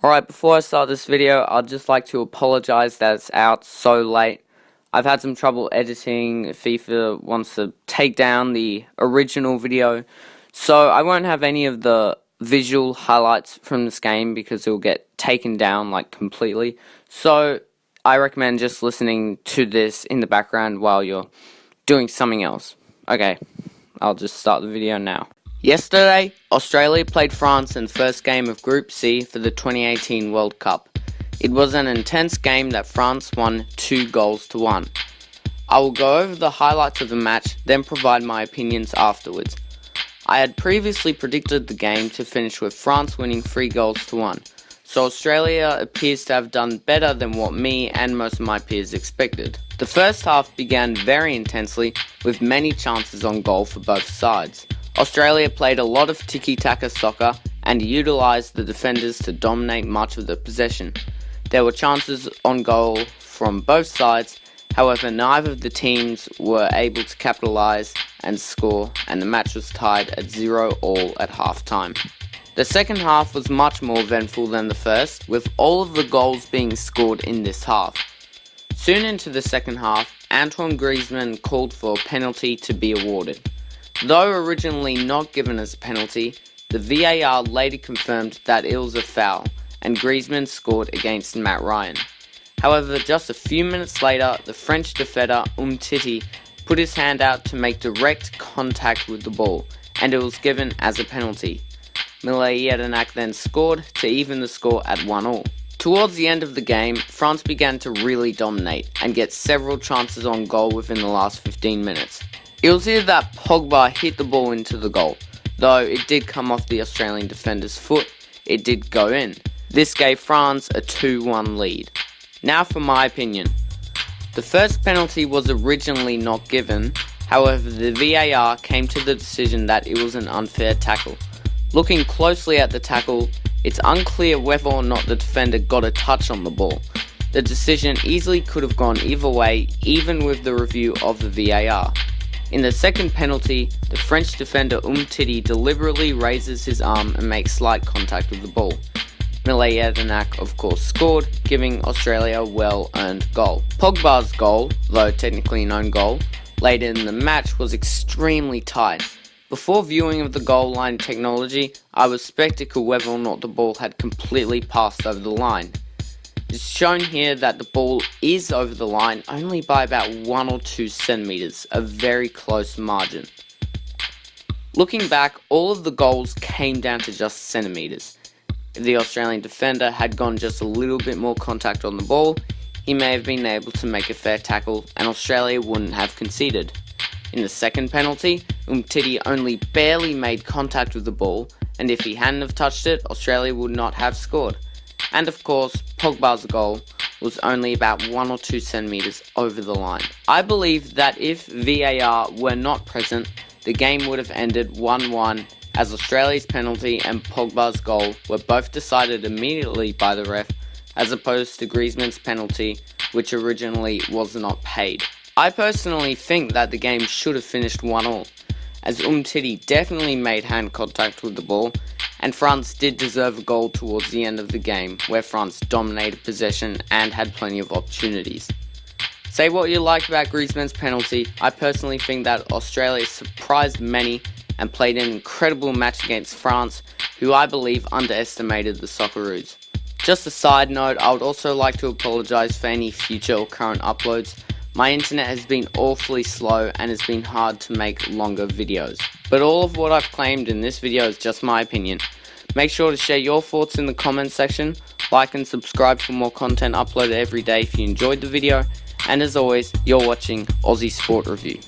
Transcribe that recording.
Alright, before I start this video, I'd just like to apologize that it's out so late. I've had some trouble editing. FIFA wants to take down the original video, so I won't have any of the visual highlights from this game because it will get taken down like completely. So I recommend just listening to this in the background while you're doing something else. Okay, I'll just start the video now. Yesterday, Australia played France in the first game of Group C for the 2018 World Cup. It was an intense game that France won 2-1. I will go over the highlights of the match, then provide my opinions afterwards. I had previously predicted the game to finish with France winning 3-1, so Australia appears to have done better than what me and most of my peers expected. The first half began very intensely, with many chances on goal for both sides. Australia played a lot of tiki-taka soccer and utilised the defenders to dominate much of the possession. There were chances on goal from both sides, however neither of the teams were able to capitalise and score, and the match was tied at 0-0 at half-time. The second half was much more eventful than the first, with all of the goals being scored in this half. Soon into the second half, Antoine Griezmann called for a penalty to be awarded. Though originally not given as a penalty, the VAR later confirmed that it was a foul, and Griezmann scored against Matt Ryan. However, just a few minutes later, the French defender Umtiti put his hand out to make direct contact with the ball, and it was given as a penalty. Mile Jedinak then scored to even the score at 1-1. Towards the end of the game, France began to really dominate and get several chances on goal within the last 15 minutes. It was here that Pogba hit the ball into the goal. Though it did come off the Australian defender's foot, it did go in. This gave France a 2-1 lead. Now for my opinion. The first penalty was originally not given, however the VAR came to the decision that it was an unfair tackle. Looking closely at the tackle, it's unclear whether or not the defender got a touch on the ball. The decision easily could have gone either way, even with the review of the VAR. In the second penalty, the French defender Umtiti deliberately raises his arm and makes slight contact with the ball. Mile Jedinak of course scored, giving Australia a well-earned goal. Pogba's goal, though technically an own goal, later in the match was extremely tight. Before viewing of the goal line technology, I was skeptical whether or not the ball had completely passed over the line. It's shown here that the ball is over the line only by about 1 or 2 centimeters, a very close margin. Looking back, all of the goals came down to just centimeters. If the Australian defender had gone just a little bit more contact on the ball, he may have been able to make a fair tackle and Australia wouldn't have conceded. In the second penalty, Umtiti only barely made contact with the ball, and if he hadn't have touched it, Australia would not have scored. And of course, Pogba's goal was only about 1 or 2 centimeters over the line. I believe that if VAR were not present, the game would have ended 1-1, as Australia's penalty and Pogba's goal were both decided immediately by the ref, as opposed to Griezmann's penalty, which originally was not paid. I personally think that the game should have finished 1-1, as Umtiti definitely made hand contact with the ball, and France did deserve a goal towards the end of the game, where France dominated possession and had plenty of opportunities. Say what you like about Griezmann's penalty, I personally think that Australia surprised many and played an incredible match against France, who I believe underestimated the Socceroos. Just a side note, I would also like to apologise for any future or current uploads. My internet has been awfully slow and it's been hard to make longer videos. But all of what I've claimed in this video is just my opinion. Make sure to share your thoughts in the comments section, like and subscribe for more content uploaded every day if you enjoyed the video, and as always, you're watching Aussie Sport Review.